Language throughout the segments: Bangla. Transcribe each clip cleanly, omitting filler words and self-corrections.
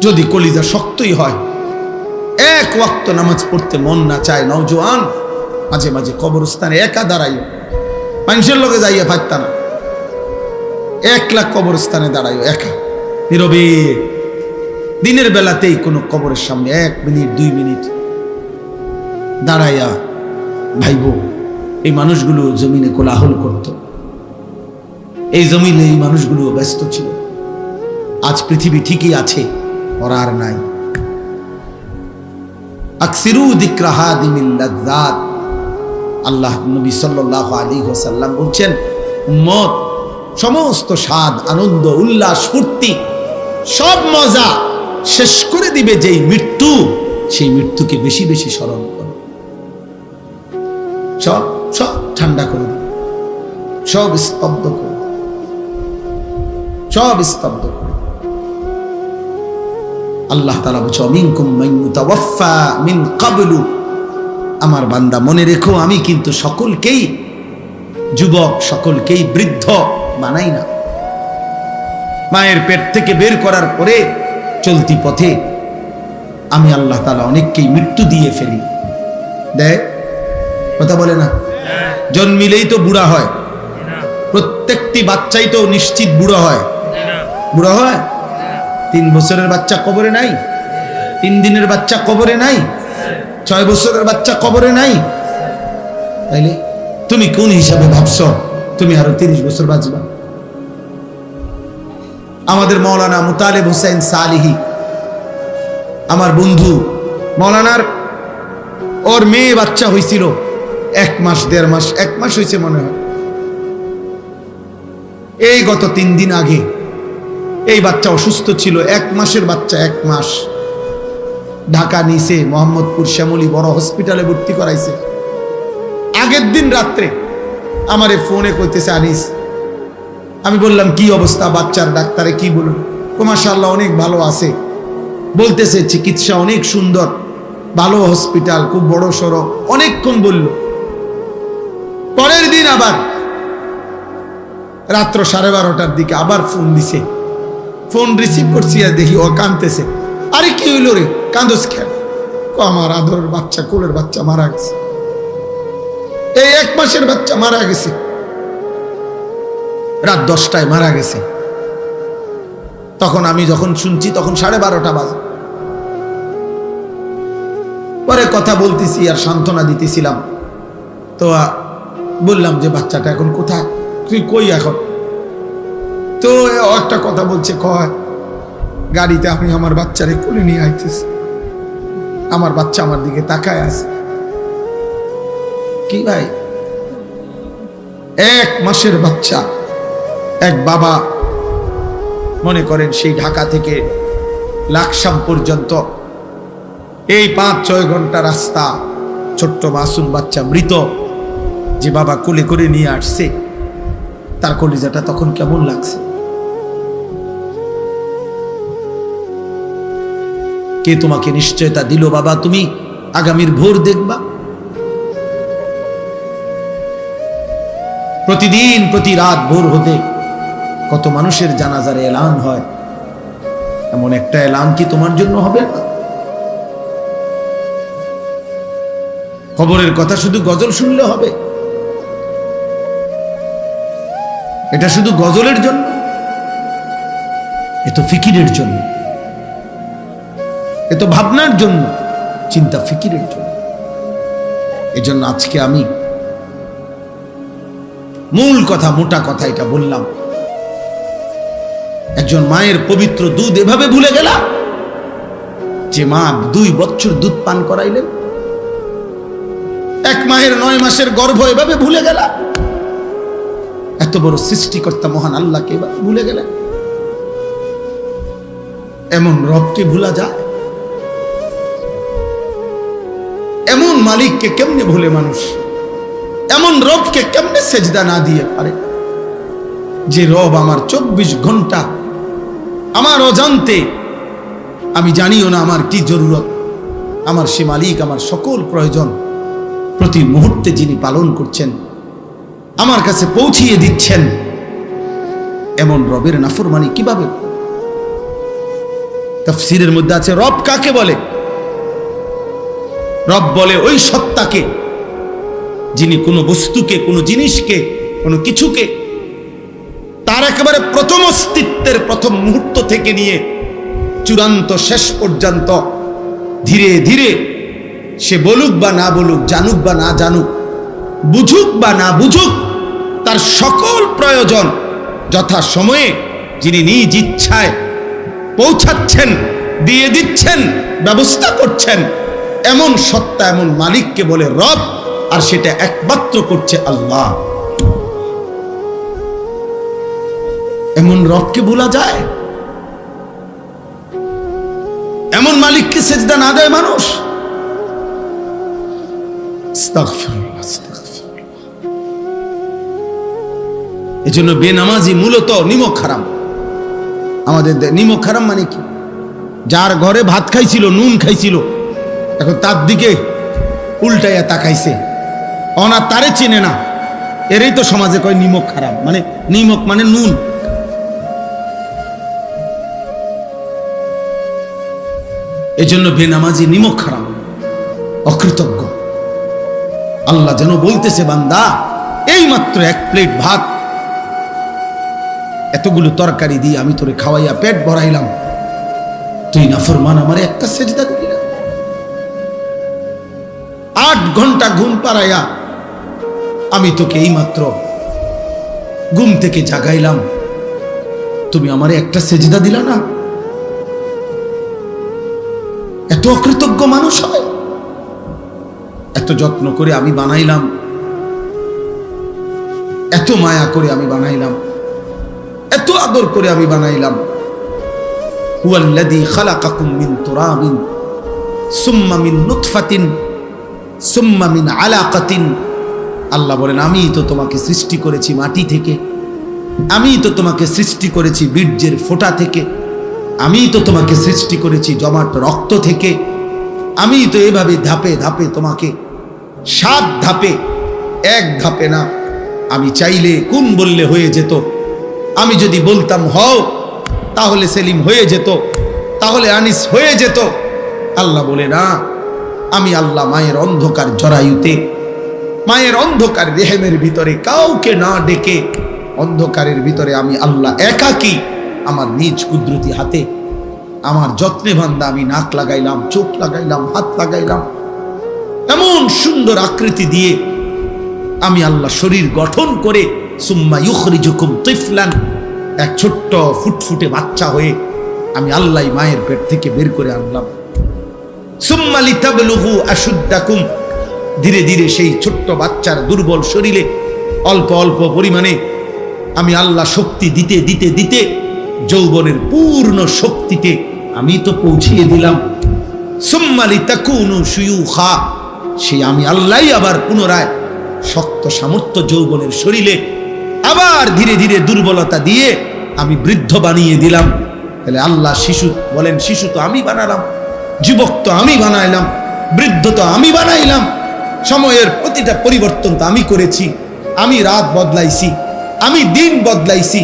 যদি কলিজা শক্তই হয়, এক ওয়াক্ত নামাজ পড়তে মন না চায়, নওজোয়ান মাঝে মাঝে কবরস্থানে একা দাঁড়াইও, মানুষের লোকে যাইয়া পারত না, 1 লাখ কবরস্থানে দাঁড়াইও একা নীরবে, দিনের বেলাতেই কোনো কবরের সামনে 1 মিনিট 2 মিনিট দাঁড়াইয়া ভাইব এই মানুষগুলো জমিনে কোলাহল করত, এই জমিনে এই মানুষগুলো ব্যস্ত ছিল। আজ পৃথিবী ঠিকই আছে, ওরা আর নাই। আকসিরু যিকরা হাদিমিল লাযযাত, আল্লাহ নবী সাল্লাল্লাহু আলাইহি ওয়াসাল্লাম বলছেন, উম্মত সমস্ত স্বাদ, আনন্দ, উল্লাস, ফুর্তি, সব মজা শেষ করে দিবে যেই মৃত্যু, সেই মৃত্যুকে বেশি বেশি স্মরণ করো। সব সব ঠান্ডা করে দিবে, সব স্তব্ধ করে, সব স্তব্ধ করে। আল্লাহ তাআলা বলছে, মিনকুম মান ইউতাওয়াফা মিন ক্বাবলু, আমার বান্দা মনে রেখো আমি কিন্তু সকলকেই যুবক, সকলকেই বৃদ্ধ বানাই না। মায়ের পেট থেকে বের করার পরে চলতি পথে আমি আল্লাহ তাআলা অনেককেই মৃত্যু দিয়ে ফেলি। দেখ কথা বলে না, জন্মিলেই তো বুড়া হয়, প্রত্যেকটি বাচ্চাই তো নিশ্চিত বুড়ো হয়, বুড়ো হয়। 3 বছরের বাচ্চা কবরে নাই, 3 দিনের বাচ্চা কবরে নাই, 6 বছরের বাচ্চা কবরে নাই। তাইলে তুমি কোন হিসাবে ভাবছো তুমি আরো 30 বছর বাঁচবা? আমাদের মাওলানা মুতালেব হোসেন সালিহি, আমার বন্ধু, মাওলানার ওর মেয়ে বাচ্চা হয়েছিল 1 মাস 1.5 মাস, 1 মাস হয়েছে মনে হয়। এই গত 3 দিন আগে এই বাচ্চা অসুস্থ ছিল, 1 মাসের বাচ্চা, 1 মাস। ঢাকা নিছে, মোহাম্মদপুর শ্যামলী বড় হসপিটালে ভর্তি করাইছে। আগের দিন রাত্রে আমারে ফোনে কইতেছে, আনিস, আমি বললাম কি অবস্থা বাচ্চার? ডাক্তারে কি বলুন? মাশাআল্লাহ অনেক ভালো আছে, বলতেছে চিকিৎসা অনেক সুন্দর, ভালো হসপিটাল, খুব বড় সড়ো, অনেকক্ষণ বলল। পরের দিন আবার রাত্র 12:30টার দিকে আবার ফোন দিছে, ফোন রিসিভ করছি আর দেখি ও কাঁদতেছে। আরে কি হইল রে, কাঁদোস কেন? আমার আদরের বাচ্চা, কোলের বাচ্চা মারা গেছে, এই 1 মাসের বাচ্চা মারা গেছে, রাত 10টায় মারা গেছে। তখন আমি যখন শুনছি তখন 12:30 বাজে। পরে কথা বলতেছি আর সান্ত্বনা দিতেছিলাম, তো বললাম যে বাচ্চাটা এখন কোথায়, তুই কই এখন? তো একটা কথা বলছে, কয় গাড়িতে আমি আমার বাচ্চারে কোলে নিয়ে আইতেছি, আমার বাচ্চা আমার দিকে তাকায় আছে। কি ভাই, 1 মাসের বাচ্চা, এক বাবা মনে করেন সেই ঢাকা থেকে লাকসাম পর্যন্ত এই 5-6 ঘন্টা রাস্তা, ছোট্ট মাসুম বাচ্চা মৃত, যে বাবা কোলে করে নিয়ে আসছে, তার কলিজাটা তখন কেমন লাগছে? কে তোমাকে নিশ্চয়তা দিল বাবা তুমি আগামীর ভোর দেখবা? প্রতিদিন প্রতি রাত ভোর হতে কত মানুষের জানাজার এলান হয়, এমন একটা এলান কি তোমার জন্য হবে না? খবরের কথা শুধু গজল শুনলে হবে? এটা শুধু গজলের জন্য? এ তো ফিকিরের জন্য, এ তো ভাবনার জন্য, চিন্তা ফিকিরের জন্য। এজন্য আজকে আমি মূল কথা, মোটা কথা এটা বললাম, একজন মায়ের পবিত্র দুধ এভাবে ভুলে গেলা, যে মা 2 বছর দুধ পান করাইলেন, এক মায়ের 9 মাসের গর্ভ এভাবে ভুলে গেলা, এত বড় সৃষ্টিকর্তা মহান আল্লাহকে এভাবে ভুলে গেলেন। এমন রবকে ভুলা যায়? এমন মালিককে কেমনে ভুলে মানুষ? এমন রবকে কেমনে সেজদা না দিয়ে পারে? যে রব আমার 24 ঘন্টা আমার অজান্তে, আমি জানিও না আমার কি জরুরত, আমার সে মালিক আমার সকল প্রয়োজন প্রতি মুহূর্তে যিনি পালন করছেন, আমার কাছে পৌঁছিয়ে দিচ্ছেন, এমন রবের নাফরমানি কিভাবে? তাফসীরের মধ্যে আছে রব কাকে বলে? রব বলে ওই সত্তাকে যিনি কোনো বস্তুকে, কোনো জিনিসকে, কোনো কিছুকে তার একেবারে প্রথম অস্তিত্বের প্রথম মুহূর্ত থেকে নিয়ে চূড়ান্ত শেষ পর্যন্ত ধীরে ধীরে সে বলুক বা না বলুক, জানুক বা না জানুক, বুঝুক বা না বুঝুক, তার সকল প্রয়োজন যথা সময়ে যিনি নিজ ইচ্ছায় পৌঁছাচ্ছেন, দিয়ে দিচ্ছেন, ব্যবস্থা করছেন, এমন সত্তা, এমন মালিককে বলে রব। আর সেটা একমাত্র করছে আল্লাহ। এমন রবকে ভোলা যায়? এমন মালিককে সেজদা না দেয় মানুষ? আস্তাগফিরুল্লাহ, আস্তাগফিরুল্লাহ। এজন্য বেনামাজি মূলত নিমক হারাম। আমাদের নিমক হারাম মানে কি? যার ঘরে ভাত খাইছিল, নুন খাইছিল, এখন তার দিকে উল্টাইয়া তাকাইছে, অনা তারে চেনে না, এরই তো সমাজে কয় নিমক হারাম। মানে নিমক মানে নুন। এজন্য বেনামাজি নিমক হারাম, অকৃতজ্ঞ। আল্লাহ যেন বলতেছে, বান্দা এই মাত্র এক প্লেট ভাত, এতগুলো তরকারি দিয়ে আমি তোরে খাওয়াইয়া পেট ভরাইলাম, তুই নাফরমান আমারে একটা সেজদা করলি না। 8 ঘন্টা ঘুম পাড়াইয়া আমি তোকে এই মাত্র ঘুম থেকে জাগাইলাম, তুমি আমারে একটা সেজদা দিলা না। এত অকৃতজ্ঞ মানুষ হয়? এত যত্ন করে আমি বানাইলাম, এত মায়া করে আমি বানাইলাম, এত আদর করে আমি বানাইলাম। হুয়াল্লাযী খালাকাকুম মিন তুরাবিন সুম্মা মিন নুতফাতিন সুম্মা মিন আলাকাতিন। আল্লাহ বলেন, আমি তো তোমাকে সৃষ্টি করেছি মাটি থেকে, আমি তো তোমাকে সৃষ্টি করেছি বীর্যের ফোঁটা থেকে, আমি তো তোমাকে সৃষ্টি করেছি জমাট রক্ত থেকে, আমি তো এভাবে ধাপে ধাপে তোমাকে 7 ধাপে, 1 ধাপে না। আমি চাইলে কুন বললে হয়ে যেত, আমি যদি বলতাম হও তাহলে সেলিম হয়ে যেত, তাহলে আনিস হয়ে যেত। আল্লাহ বলে না, আমি আল্লাহ মায়ের অন্ধকার জরায়ুতে, মায়ের অন্ধকার রেহেমের ভিতরে কাউকে না ডেকে, অন্ধকারের ভিতরে আমি আল্লাহ একাকী আমার নিজ কুদরতি হাতে আমার যত্নে বান্দা আমি নাক লাগাইলাম, চোখ লাগাইলাম, হাত লাগাইলাম, এমন সুন্দর আকৃতি দিয়ে আমি আল্লাহ শরীর গঠন করে সুম্মা ইউখরিজুকুম তিফলান, এক ছোট্ট ফুটফুটে বাচ্চা হয়ে আমি আল্লাহ মায়ের পেট থেকে বের করে আনলাম। সুম্মা লিতাবলুগু আশুদ্দাকুম, ধীরে ধীরে সেই ছোট্ট বাচ্চার দুর্বল শরীরে অল্প অল্প পরিমাণে আমি আল্লাহ শক্তি দিতে দিতে দিতে যৌবনের পূর্ণ শক্তিতে আমি তো পৌঁছিয়ে দিলাম। সুম্মা লিতাকুনু শুয়ুখা, সেই আমি আল্লাহই আবার পুনরায় শক্ত সামর্থ্য যৌবনের শরীরে আবার ধীরে ধীরে দুর্বলতা দিয়ে আমি বৃদ্ধ বানিয়ে দিলাম। তাহলে আল্লাহ শিশু বলেন, শিশু তো আমি বানালাম, যুবক তো আমি বানাইলাম, বৃদ্ধ তো আমি বানাইলাম, সময়ের প্রতিটা পরিবর্তন তো আমি করেছি, আমি রাত বদলাইছি, আমি দিন বদলাইছি।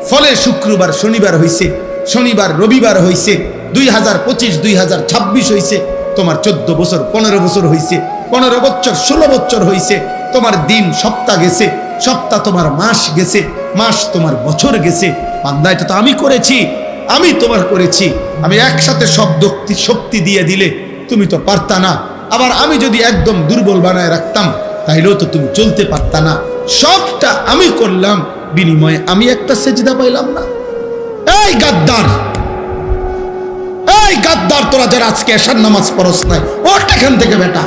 ফলে শুক্রবার শনিবার হইছে, শনিবার রবিবার হইছে, 2025 2026 হইছে, তোমার 14 বছর 15 বছর হইছে, 15 বছর 16 বছর হইছে, তোমার দিন সপ্তাহ গেছে, সপ্তাহ তোমার মাস গেছে, মাস তোমার বছর গেছে। বান্দা এটা তো আমি করেছি, আমি তোমার করেছি। আমি একসাথে সব শক্তি দিয়ে দিলে তুমি তো পারতা না, আবার আমি যদি একদম দুর্বল বানায় রাখতাম তাইলেও তো তুমি চলতে পারতা না। সবটা আমি করলাম, বিনিময়ে আমি একটা সেজদা পাইলাম না। এই গাদ্দার, এই গাদ্দার, তোরা যারা আজকে এশার নামাজ পড়স নাই, ওঠ এখান থেকে বেটা,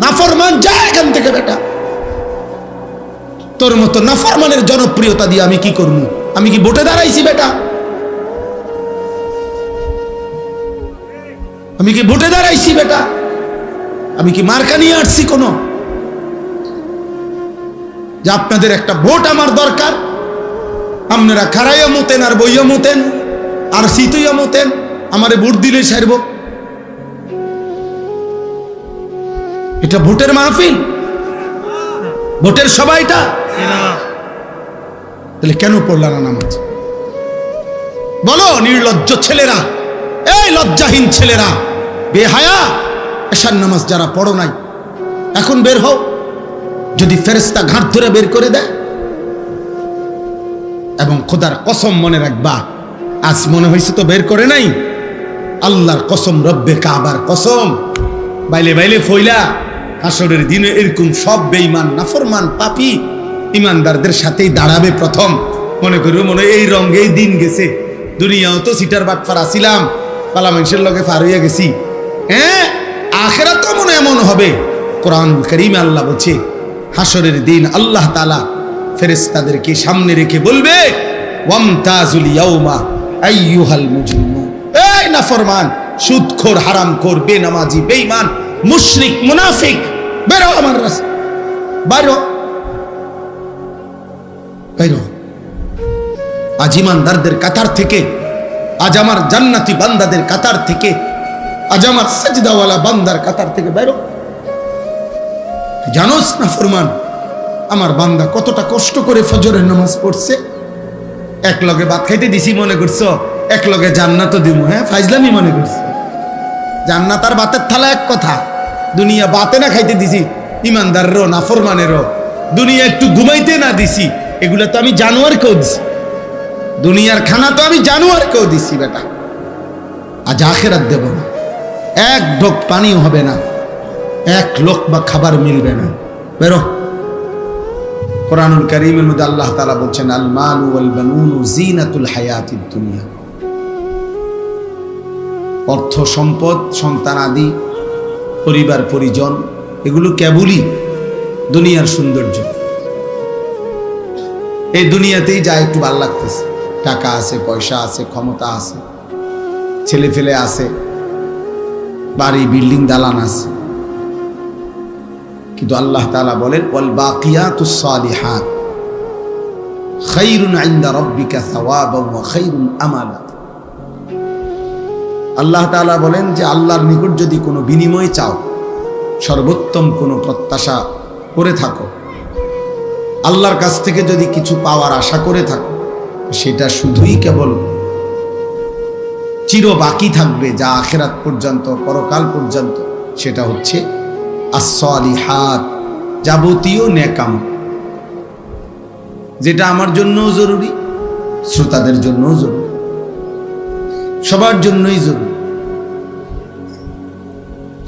নাফরমান, যা এখান থেকে বেটা। তোর মতো নাফরমানের জনপ্রিয়তা দিয়ে আমি কি করব? আমি কি ভোটে দাঁড়াইছি বেটা? আমি কি ভোটে দাঁড়াইছি বেটা? আমি কি মার্কা নিয়ে আসছি কোনো? যে আপনাদের একটা ভোট আমার দরকার, আপনারা খারাইয়া মতেন আর বইয়া মতেন আর শীতইয়া মতেন, আমারে ভোট দিলে সারব? এটা ভোটের মাহফিল? ভোটের সবাইটা? তাহলে কেন পড়লা না নামাজ? বলো নির্লজ্জ ছেলেরা, এই লজ্জাহীন ছেলেরা, বেহায়া, এশার নামাজ যারা পড়ো নাই, এখন বের হও। যদি ফেরেশতা ঘাট ধরে বের করে দেয়, এবং খোদার কসম মনে রাখবা, আজ মনে হয়েছে তো বের করে নাই, আল্লাহর কসম, রব্বে কাবার কসম, বাইলে বাইলে ফইলা হাসরের দিনে এরকম সব বেঈমান, নাফরমান, পাপী ইমানদারদের সাথেই দাঁড়াবে প্রথম। মনে করি মনে এই রঙেই দিন গেছে, দুনিয়াও তো সিটার বাটফার আসিলাম, পালা মানুষের লগে পার হইয়া গেছি। হ্যাঁ, আখিরাতও মনে এমন হবে। কোরআন কারীমে আল্লাহ বলছে, হাসরের দিন আল্লাহ তাআলা ফেরেশতাদেরকে সামনে রেখে বলবে, ওয়ামতাজুল ইয়াউমা আইয়ুহাল মুজরিমুন, এই নাফরমান, সুদখোর, হারামখোর, বেনামাজি, বেঈমান, মুশরিক, মুনাফিক, বেরো আমার রাস্তা, বাইরো বাইরো। আজ ইমানদারদের কাতার থেকে, আজ আমার জান্নাতি বান্দাদের কাতার থেকে, আজ আমার সাজদাওয়ালা বান্দার কাতার থেকে বাইরো। জানোস না ফরমান, আমার বান্দা কতটা কষ্ট করে ফজরের নামাজ পড়ছে। এক লগে ভাত খাইতে দিছি মনে করছো এক লগে জান্নাতও দিব? হ্যাঁ, ফাইজলামি মনে করছো। জান্নাত আর ভাতের থালা এক কথা। দুনিয়া বাতে না খাইতে দিছি ইমানদারেরও নাফরমানেরও, দুনিয়া একটু ঘুমাইতে না দিছি, এগুলা তো আমি জানোয়ারকেও দিছি। দুনিয়ার খানা তো আমি জানোয়ারকেও দিছি বেটা। আজ আখিরাত দেব না, এক ঢোক পানিও হবে না, এক লোকমা খাবার মিলবে না, বেরো। কোরআনুল কারীমের মধ্যে আল্লাহ তাআলা বলছেন, আল মালু ওয়াল বানুনু যিনাতুল হায়াতিদ দুনিয়া। অর্থ সম্পদ, সন্তান আদি, পরিবার পরিজন, এগুলো কেবলই দুনিয়ার সৌন্দর্য। এই দুনিয়াতেই যা একটু ভালো লাগতেছে, টাকা আছে, পয়সা আছে, ক্ষমতা আছে, ছেলে ফেলে আছে, বাড়ি বিল্ডিং দালান আছে, কিন্তু আল্লাহ তাআলা বলেন, ওয়াল বাকিয়াতুস সালিহাত খায়রুন ইনদা রাব্বিকা সাওয়াবান ওয়া খায়রুন আমালা। আল্লাহ তাআলা বলেন যে আল্লাহর নিকট যদি কোনো বিনিময় চাও, সর্বোত্তম কোনো প্রত্যাশা করে থাকো, আল্লাহর কাছ থেকে যদি কিছু পাওয়ার আশা করে থাকো, সেটা শুধুই কেবল চির বাকি থাকবে, যা আখিরাত পর্যন্ত, পরকাল পর্যন্ত, সেটা হচ্ছে as-salihat, যাবতীয় নেক আমল, যেটা আমার জন্যও জরুরি, শ্রোতাদের জন্যও জরুরি, সবার জন্যই জরুরি।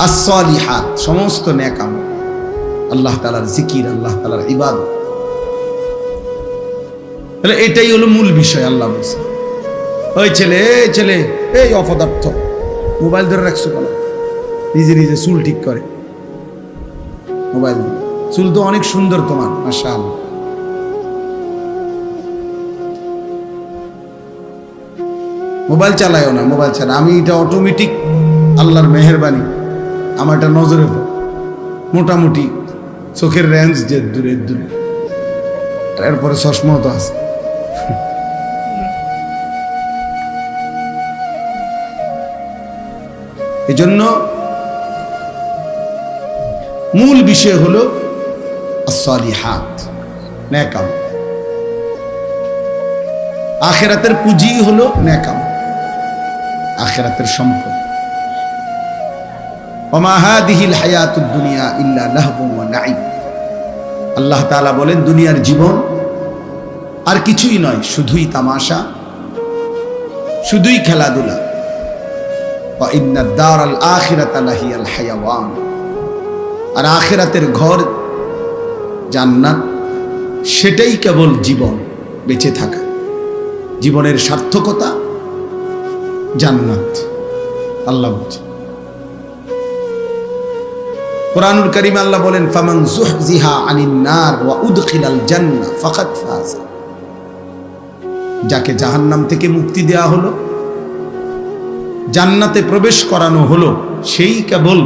as-salihat, সমস্ত নেক আমল, আল্লাহ তাআলার জিকির, আল্লাহ তাআলার ইবাদত, তাহলে এটাই হলো মূল বিষয়। আল্লাহ বলছে, ওই ছেলে, এই ছেলে, এই অপদার্থ, মোবাইল ধরে রাখছো কেন? নিজে নিজে চুল ঠিক করে, মোবাইল, চুল তো অনেক সুন্দর তোমার, মাশাআল্লাহ। মোবাইল চালায়ও না, মোবাইল ছাড়া। আমি এটা অটোমেটিক, আল্লাহর মেহেরবানি, আমার এটা নজরে মোটামুটি চোখের রেঞ্জ যে দূরে দূরে, এরপরে চশমাও তো আছে। এই জন্য মূল বিষয় হলো as-salihat, নেক আমল। আখিরাতের পুঁজি হলো নেক আমল, আখিরাতের সম্পদ। ওমা হাদিহিল হায়াতুদ দুনিয়া ইল্লা লাহবুন ওয়া নাঈম। আল্লাহ তাআলা বলেন, দুনিয়ার জীবন আর কিছুই নয়, শুধুই তামাশা, শুধুই খেলাধুলা। ওয়া ইন্নাদ দারাল আখিরাতা লাহিয়াল হায়াওয়ান। আর আখিরাতের ঘর জান্নাত, সেটাই কেবল জীবন, বেঁচে থাকা, জীবনের সার্থকতা জান্নাত। আল্লাহ বলছেন কোরআনুল কারীমে, আল্লাহ বলেন, ফামান যুহজিহা আনিন নার ওয়া উদখিলাল জান্নাহ ফাকাদ ফাজ। যাকে জাহান্নাম থেকে মুক্তি দেয়া হলো, জান্নাতে প্রবেশ করানো হলো, সেই কেবল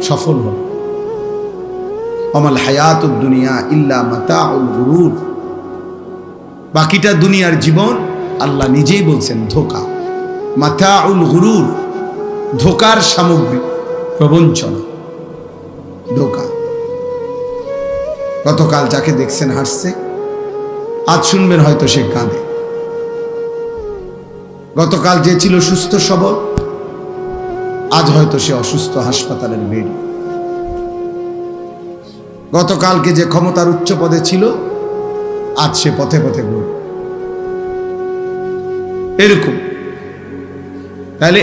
সফল হলো। ওমাল হায়াতুদ দুনিয়া ইল্লা মাতাউল গুরুর। বাকিটা দুনিয়ার জীবন, আল্লাহ নিজেই বলছেন, ধোঁকা। মাতাউল গুরুর, ধোঁকার সামগ্রী, প্রবঞ্চনা, ধোঁকা। গতকাল যাকে দেখছেন হাসছে, আজ শুনবেন হয়তো সে কাঁদে। গতকাল যে ছিল সুস্থ সবল, আজ হয়তো সে অসুস্থ, হাসপাতালের বেড। গতকালকে যে ক্ষমতার উচ্চ পদে ছিল, আজ সে পথে পথে ঘুরে। এরকম তাহলে